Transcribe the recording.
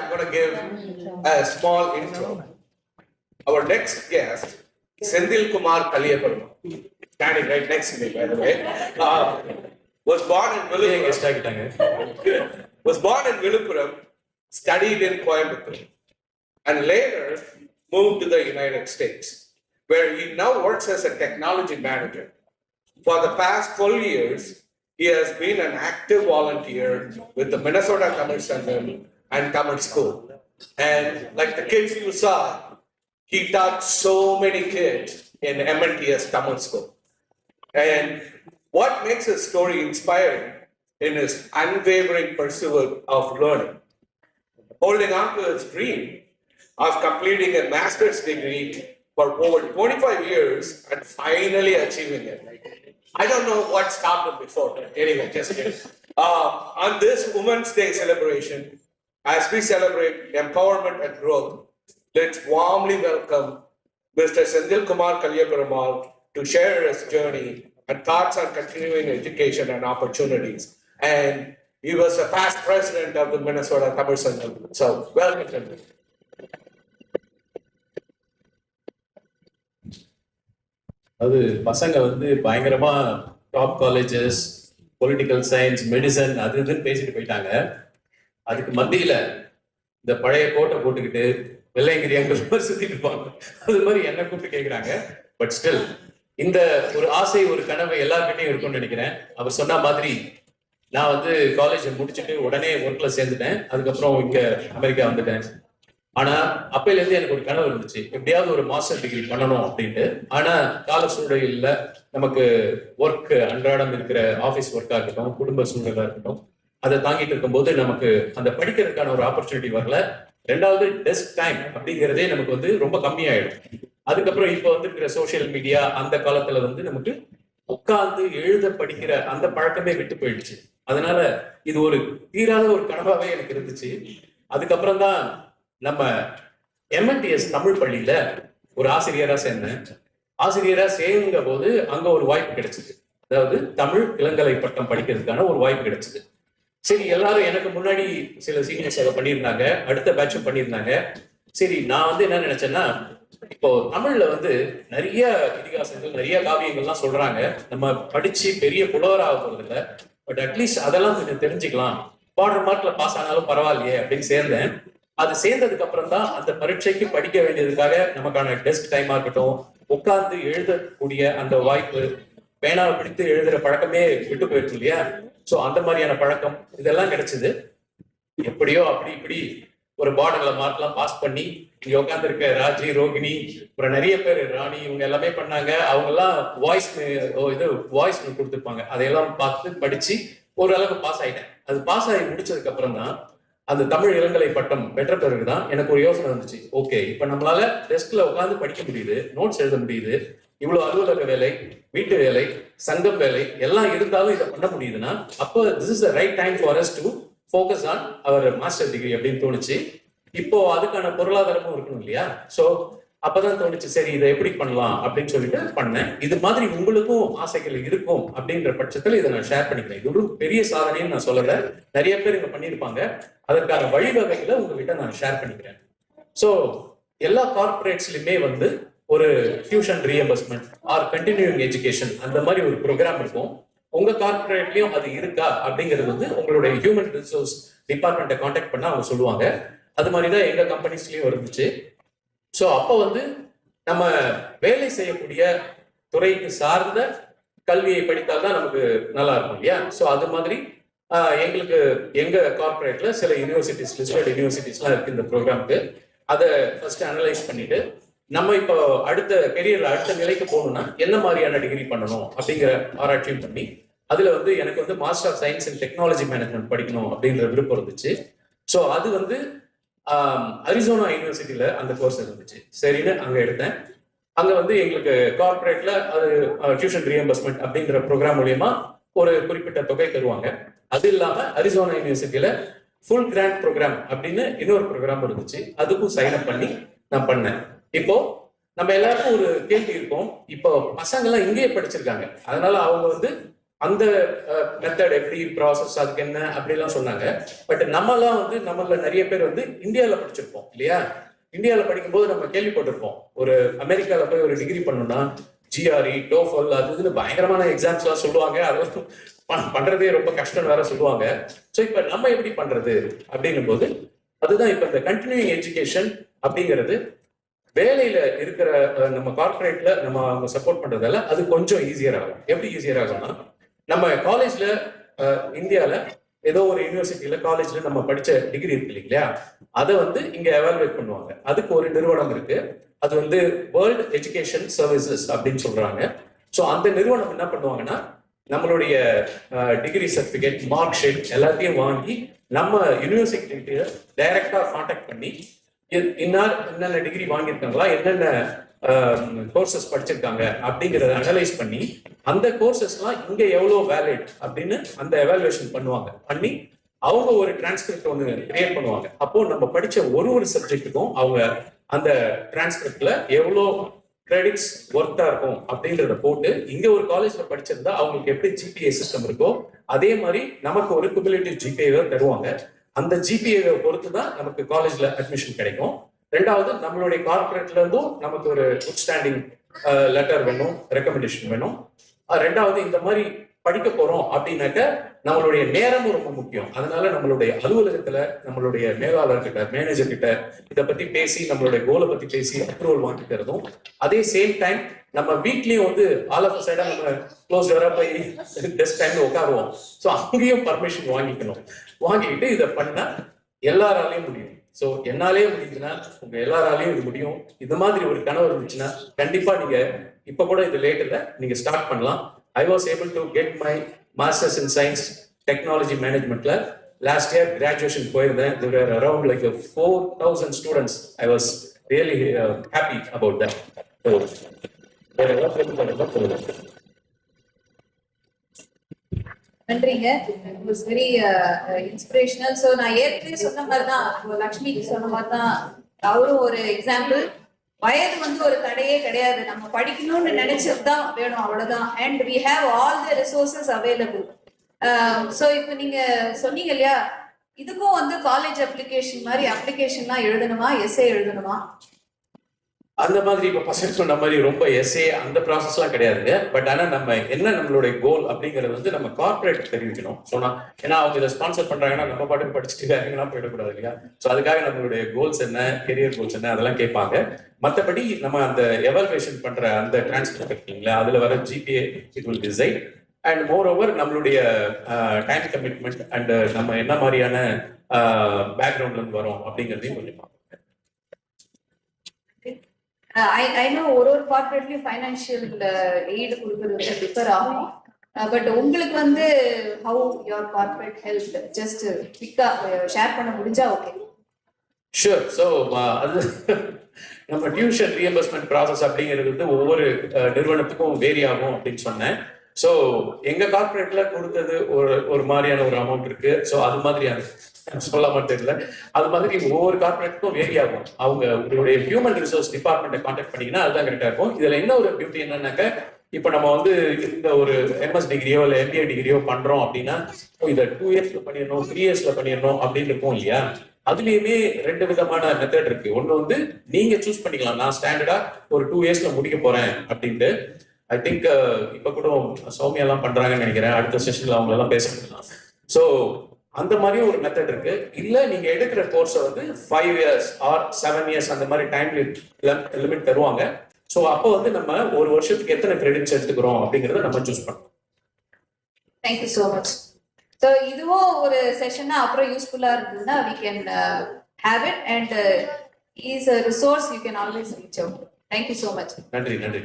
I'm going to give a small intro. Our next guest, Sendil Kumar Kaliyaperumal, standing right next to me, by the way, was born in Viluppuram, studied in Coimbatore, and later moved to the United States, where he now works as a technology manager. For the past 12 years, he has been an active volunteer with the Minnesota Tamil Sangam and Tamil School. And like the kids you saw, he taught so many kids in MNTS Tamil School. And what makes his story inspiring in his unwavering pursuit of learning, holding on to his dream of completing a master's degree for over 25 years and finally achieving it. I don't know what stopped him before. Anyway, just kidding. On this Women's Day celebration, as we celebrate empowerment and growth, let's warmly welcome Mr. Sendil Kumar Kaliyaperumal to share his journey and thoughts on continuing education and opportunities. And he was a past president of the Minnesota Tamil Sangam. So, welcome, Sendil. அது பசங்க வந்து பயங்கரமா top colleges, political science, medicine அது இதுன்னு பேசிட்டு போயிட்டாங்க. அதுக்கு மத்தியில இந்த பழைய கோட்டை போட்டுக்கிட்டு வெள்ளையங்கிரி அங்க சுத்திட்டு இருப்பாங்க. அது மாதிரி என்ன கூப்பிட்டு கேட்கிறாங்க. பட் ஸ்டில் இந்த ஒரு ஆசை, ஒரு கனவு எல்லாருக்கிட்டையும் இருக்கும்னு நினைக்கிறேன். அவர் சொன்ன மாதிரி நான் வந்து காலேஜ் முடிச்சுட்டு உடனே ஒர்க்ல சேர்ந்துட்டேன். அதுக்கப்புறம் இங்க அமெரிக்கா வந்துட்டேன். ஆனா அப்பையில இருந்து எனக்கு ஒரு கனவு இருந்துச்சு, எப்படியாவது ஒரு மாஸ்டர் டிகிரி பண்ணணும் அப்படின்ட்டு. ஆனா கால சூழலில் நமக்கு ஒர்க், அன்றாடம் இருக்கிற ஆஃபீஸ் ஒர்க்கா இருக்கட்டும், குடும்ப சூழலா இருக்கட்டும், அதை தாங்கிட்டு இருக்கும்போது நமக்கு அந்த படிக்கிறதுக்கான ஒரு ஆப்பர்ச்சுனிட்டி வரல. ரெண்டாவது டெஸ்க் டைம் அப்படிங்கிறதே நமக்கு வந்து ரொம்ப கம்மியாயிடும். அதுக்கப்புறம் இப்போ வந்து இருக்கிற சோசியல் மீடியா, அந்த காலத்துல வந்து நமக்கு உட்கார்ந்து எழுத படிக்கிற அந்த பழக்கமே விட்டு போயிடுச்சு. அதனால இது ஒரு தீராத ஒரு கனவாவே எனக்கு இருந்துச்சு. அதுக்கப்புறம் தான் நம்ம MNTS தமிழ் பள்ளியில ஒரு ஆசிரியரா சேர்ந்தேன். ஆசிரியரா சேர்ந்த போது அங்க ஒரு வாய்ப்பு கிடைச்சது. அதாவது தமிழ் இளங்கலை பட்டம் படிக்கிறதுக்கான ஒரு வாய்ப்பு கிடைச்சது. சரி, எல்லாரும் எனக்கு முன்னாடி சில சீனியர்ஸ் அதை பண்ணியிருந்தாங்க, அடுத்த பேட்சும் பண்ணியிருந்தாங்க. சரி, நான் வந்து என்ன நினைச்சேன்னா, இப்போ தமிழ்ல வந்து நிறைய இதிகாசங்கள், நிறைய காவியங்கள்லாம் சொல்றாங்க. நம்ம படிச்சு பெரிய புலவர் ஆக போறது இல்லை, பட் அட்லீஸ்ட் அதெல்லாம் கொஞ்சம் தெரிஞ்சுக்கலாம், பார்டர் மார்க்ல பாஸ் ஆனாலும் பரவாயில்லையே அப்படின்னு சேர்ந்தேன். அது சேர்ந்ததுக்கு அப்புறம் தான் அந்த பரீட்சைக்கு படிக்க வேண்டியதுக்காக நமக்கான டெஸ்க் டைமா இருக்கட்டும், உட்கார்ந்து எழுதக்கூடிய அந்த வாய்ப்பு, பேனாவை பிடித்து எழுதுற பழக்கமே விட்டு போயிருக்கு இல்லையா? ஸோ அந்த மாதிரியான பழக்கம் இதெல்லாம் கிடைச்சது. எப்படியோ அப்படி இப்படி ஒரு பார்டர்ல மார்க்லாம் பாஸ் பண்ணி இங்க உட்கார்ந்து இருக்க ராஜி, ரோகிணி, அப்புறம் நிறைய பேர், ராணி, இவங்க எல்லாமே பண்ணாங்க. அவங்க எல்லாம் வாய்ஸ் கொடுத்துருப்பாங்க. அதையெல்லாம் பார்த்து படிச்சு ஓரளவுக்கு பாஸ் ஆயிட்டேன். அது பாஸ் ஆகி முடிச்சதுக்கு அப்புறம் தான் அந்த தமிழ் இளங்கலை பட்டம் பெற்ற பிறகுதான் எனக்கு ஒரு யோசனை வந்துச்சு. ஓகே, இப்ப நம்மளால டெஸ்க்ல உட்காந்து படிக்க முடியுது, நோட்ஸ் எழுத முடியுது, இவ்வளவு அலுவலக வேலை, வீட்டு வேலை, சங்கம் வேலை எல்லாம் இருந்தாலும் இதை பண்ண முடியுதுன்னா, அப்போ this is the right time for us to focus on our master degree அப்படின்னு தோணுச்சு. இப்போ அதுக்கான பொருளாதாரமும் இருக்கணும் இல்லையா? ஸோ அப்பதான் தோணுச்சு, சரி இதை எப்படி பண்ணலாம் அப்படின்னு சொல்லிட்டு பண்ணேன். இது மாதிரி உங்களுக்கும் ஆசைகள் இருக்கும் அப்படின்ற பட்சத்துல இதை நான் ஷேர் பண்ணிக்கிறேன். இது ஒரு பெரிய சாதனைன்னு நான் சொல்லல, நிறைய பேர் இங்க பண்ணியிருப்பாங்க. அதற்கான வழிவகைகளை உங்ககிட்ட நான் ஷேர் பண்ணிக்கிறேன். ஸோ எல்லா கார்பரேட்ஸ்லயுமே வந்து ஒரு tuition reimbursement or continuing education அந்த மாதிரி ஒரு ப்ரோக்ராம் இருக்கும். உங்க கார்பரேட்லயும் அது இருக்கா அப்படிங்கிறது வந்து உங்களுடைய ஹியூமன் ரிசோர்ஸ் டிபார்ட்மெண்ட்டை கான்டாக்ட் பண்ணா அவங்க சொல்லுவாங்க. அது மாதிரிதான் எங்க கம்பெனிஸ்லயும் இருந்துச்சு. ஸோ அப்போ வந்து நம்ம வேலை செய்யக்கூடிய துறைக்கு சார்ந்த கல்வியை படித்தால்தான் நமக்கு நல்லா இருக்கும் இல்லையா? ஸோ அது மாதிரி எங்களுக்கு எங்க கார்பரேட்ல சில யூனிவர்சிட்டிஸ், லிஸ்டட் யூனிவர்சிட்டிஸ்லாம் இருக்கு இந்த ப்ரோக்ராமுக்கு. அதை ஃபர்ஸ்ட் அனலைஸ் பண்ணிட்டு நம்ம இப்போ அடுத்த கெரியர்ல அடுத்த நிலைக்கு போகணும்னா என்ன மாதிரியான டிகிரி பண்ணணும் அப்படிங்கிற ஆராய்ச்சியும் பண்ணி அதுல வந்து எனக்கு வந்து master of science in technology management படிக்கணும் அப்படின்ற விருப்பம் இருந்துச்சு. ஸோ அது வந்து அரிசோனா யூனிவர்சிட்டியில அந்த கோர்ஸ் இருந்துச்சு. சரின்னு அங்க எடுத்தேன். அங்க வந்து எங்களுக்கு கார்பரேட்ல அது டியூஷன் ரீஎம்பர்ஸ்மெண்ட் அப்படிங்கிற ப்ரோக்ராம் மூலியமா ஒரு குறிப்பிட்ட தொகை தருவாங்க. அது இல்லாம அரிசோனா யூனிவர்சிட்டியில ஃபுல் கிராண்ட் ப்ரோக்ராம் அப்படின்னு இன்னொரு ப்ரோக்ராம் இருந்துச்சு. அதுக்கும் சைன் அப் பண்ணி நான் பண்ணேன். இப்போ நம்ம எல்லாருக்கும் ஒரு கேள்வி இருக்கும், இப்போ பசங்க எல்லாம் இங்கேயே படிச்சிருக்காங்க, அதனால அவங்க வந்து அந்த மெத்தட் எப்படி ப்ராசஸ் அதுக்கு என்ன அப்படிலாம் சொன்னாங்க. பட் நம்மலாம் வந்து நம்மள நிறைய பேர் வந்து இந்தியாவில் படிச்சிருப்போம் இல்லையா. இந்தியாவில் படிக்கும்போது நம்ம கேள்விப்பட்டிருப்போம், ஒரு அமெரிக்காவில் போய் ஒரு டிகிரி பண்ணணும்னா ஜிஆர்இ டோஃபல் அது இதுன்னு பயங்கரமான எக்ஸாம்ஸ்லாம் சொல்லுவாங்க. அதெல்லாம் பண்றதே ரொம்ப கஷ்டம் வேற சொல்லுவாங்க. ஸோ இப்போ நம்ம எப்படி பண்றது அப்படிங்கும் போது அதுதான் இப்போ இந்த கண்டினியூயிங் எஜுகேஷன் அப்படிங்கிறது வேலையில இருக்கிற நம்ம கார்பரேட்ல நம்ம அவங்க சப்போர்ட் பண்றதால அது கொஞ்சம் ஈஸியர் ஆகும். எப்படி ஈஸியர் ஆகும்னா, நம்ம காலேஜ்ல இந்தியாவில் ஏதோ ஒரு யூனிவர்சிட்டியில காலேஜ்ல நம்ம படிச்ச டிகிரி இருக்கு இல்லைங்களா, அதை வந்து இங்க எவாலுவேட் பண்ணுவாங்க. அதுக்கு ஒரு நிறுவனம் இருக்கு, அது வந்து வேர்ல்ட் எஜுகேஷன் சர்வீசஸ் அப்படின்னு சொல்றாங்க. ஸோ அந்த நிறுவனம் என்ன பண்ணுவாங்கன்னா, நம்மளுடைய டிகிரி சர்டிபிகேட் மார்க் ஷீட் எல்லாத்தையும் வாங்கி நம்ம யூனிவர்சிட்டி டைரக்டா கான்டாக்ட் பண்ணி என்னென்ன டிகிரி வாங்கியிருக்காங்களா, என்னென்ன கோர்சஸ் படிச்சிருக்காங்க அப்படிங்கிறத அனலைஸ் பண்ணி அந்த கோர்சஸ்லாம் இங்க எவ்வளோ வேலிட் அப்படின்னு அந்த எவாலுவேஷன் பண்ணுவாங்க. பண்ணி அவங்க ஒரு டிரான்ஸ்கிரிப்ட் ஒன்று கிரியேட் பண்ணுவாங்க. அப்போ நம்ம படிச்ச ஒரு சப்ஜெக்ட்டுக்கும் அவங்க அந்த டிரான்ஸ்கிரிப்ட்ல எவ்வளோ கிரெடிட்ஸ் ஒர்த்தா இருக்கும் அப்படின்றத போட்டு இங்க ஒரு காலேஜ்ல படிச்சிருந்தா அவங்களுக்கு எப்படி ஜிபிஏ சிஸ்டம் இருக்கோ அதே மாதிரி நமக்கு ஒரு குமுலேட்டிவ் ஜிபிஏ தருவாங்க. அந்த ஜிபிஏ பொறுத்து தான் நமக்கு காலேஜ்ல அட்மிஷன் கிடைக்கும். ரெண்டாவது, நம்மளுடைய கார்பரேட்ல இருந்தும் நமக்கு ஒரு குட் ஸ்டாண்டிங் லெட்டர் வேணும், ரெக்கமெண்டேஷன் வேணும். ரெண்டாவது, இந்த மாதிரி படிக்க போறோம் அப்படின்னாக்க நம்மளுடைய நேரமும் ரொம்ப முக்கியம். அதனால நம்மளுடைய அலுவலகத்துல நம்மளுடைய மேலாளர்கிட்ட மேனேஜர் கிட்ட இதை பத்தி பேசி நம்மளுடைய கோலை பத்தி பேசி அப்ரூவல் வாங்கிக்கிறதும், அதே சேம் டைம் நம்ம வீட்லயும் வந்து ஆல் ஆஃப் சைடா நம்ம க்ளோஸ் டோரா போய் டெஸ்க் டைம்ல உட்காருவோம். ஸோ அங்கேயும் பர்மிஷன் வாங்கிக்கணும். வாங்கிக்கிட்டு இதை பண்ணா எல்லாராலையும் முடியும். ஸோ என்னாலே முடியுதுன்னா உங்க எல்லாராலையும் இது முடியும். இந்த மாதிரி ஒரு கனவு இருந்துச்சுன்னா கண்டிப்பா நீங்க இப்ப கூட இது லேட்டர்ல நீங்க ஸ்டார்ட் பண்ணலாம். I was able to get my Masters in Science Technology Managementல last year graduation போயிருந்தேன். There were around like 4,000 students. I was really happy about that. நன்றிங்க. It was very inspirational. So நான் ஏற்கனவே சொன்ன மாதிரி தான், லக்ஷ்மிக்கு சொன்ன மாதிரி தான், அவரும் ஒரு எக்ஸாம்பிள். வயது வந்து ஒரு தடையே கிடையாது, நம்ம படிக்கணும்னு நினைச்சதுதான் வேணும், அவ்வளவுதான். And we have all the resources available. So இப்போ நீங்க சொன்னீங்க இல்லையா, இதுக்கும் வந்து காலேஜ் அப்ளிகேஷன் மாதிரி அப்ளிகேஷன்லாம் எழுதணுமா, எஸ்ஏ எழுதணுமா? அந்த மாதிரி இப்ப பசங்க சொன்ன மாதிரி ரொம்ப எஸ்ஏ அந்த ப்ராசஸ்லாம் கிடையாதுங்க. பட் ஆனா நம்ம என்ன நம்மளுடைய கோல் அப்படிங்கறது வந்து நம்ம கார்பரேட் தெரிவிக்கணும். சொன்னா ஏன்னா அவங்க இதை ஸ்பான்சர் பண்றாங்கன்னா நம்ம பாட்டுக்கு படிச்சுட்டு வேற எங்கெல்லாம் போயிடக்கூடாது இல்லையா. ஸோ அதுக்காக நம்மளுடைய கோல்ஸ் என்ன, கெரியர் கோல்ஸ் என்ன அதெல்லாம் கேட்பாங்க. மற்றபடி நம்ம அந்த எவாலுவேஷன் பண்ற அந்த டிரான்ஸ்கிரிப்ட் இருக்கீங்களா, அதுல வர GPA it will decide. And more over நம்மளுடைய டைம் கமிட்மெண்ட் அண்ட் நம்ம என்ன மாதிரியான பேக்ரவுண்ட்ல இருந்து வரோம் அப்படிங்கிறதையும் கொஞ்சம் பார்ப்போம். I know ஒரு கார்பரேட்லயும் ஃபைனான்சியல் எய்டு கொடுக்கறது டிஃபர் ஆகும். பட் உங்களுக்கு வந்து how your corporate help just குவிக்கா ஷேர் பண்ண முடிஞ்சா ஓகே. ஷூர். ஸோ அது நம்ம டியூஷன் ரீஎம்பர்ஸ்மெண்ட் ப்ராசஸ் அப்படிங்கிறது வந்து ஒவ்வொரு நிறுவனத்துக்கும் வேரி ஆகும் அப்படின்னு சொன்னேன். ஸோ எங்க கார்பரேட்ல கொடுத்தது ஒரு மாதிரியான ஒரு அமௌண்ட் இருக்கு. ஸோ அது மாதிரியான சொல்லாம தெரியல, அது மாதிரி ஒவ்வொரு கார்பரேட்டுக்கும் வேரி ஆகும். அவங்க உங்களுடைய ஹியூமன் ரிசோர்ஸ் டிபார்ட்மெண்ட்டை கான்டாக்ட் பண்ணீங்கன்னா அதுதான் கரெக்டா இருக்கும். இதுல என்ன ஒரு பியூட்டி என்னன்னாக்க, இப்போ நம்ம வந்து இந்த ஒரு எம்எஸ் டிகிரியோ இல்லை எம்பிஏ டிகிரியோ பண்றோம் அப்படின்னா இதை 2 இயர்ஸ்ல பண்ணிடணும், 3 இயர்ஸ்ல பண்ணிடணும் அப்படின்னு இருக்கும் இல்லையா. அதுலயுமே 2 விதமான மெத்தட் இருக்கு. ஒண்ணு வந்து நீங்க சூஸ் பண்ணிக்கலாம், நான் ஸ்டாண்டர்டா ஒரு 2 இயர்ஸ்ல முடிக்க போறேன் அப்படின்ட்டு. ஐ திங்க் இப்ப கூட சௌமியா எல்லாம் பண்றாங்கன்னு நினைக்கிறேன். அடுத்த செஷன்ல அவங்க எல்லாம் பேசலாம். ஸோ அந்த மாதிரியும் ஒரு மெத்தட் இருக்கு. இல்ல நீங்க எடுக்கிற கோர்ஸை வந்து 5 இயர்ஸ் ஆர் 7 இயர்ஸ் அந்த மாதிரி டைம் லிமிட் தருவாங்க. ஸோ அப்போ வந்து நம்ம ஒரு வருஷத்துக்கு எத்தனை கிரெடிட்ஸ் எடுத்துக்கிறோம் அப்படிங்கறத நம்ம சூஸ் பண்ணலாம். Thank you so much. ஸோ இதுவும் ஒரு செஷனா அப்புறம் யூஸ்ஃபுல்லா இருந்ததுன்னா we can have it and is a resource you can always reach out. Thank you so much. நன்றி.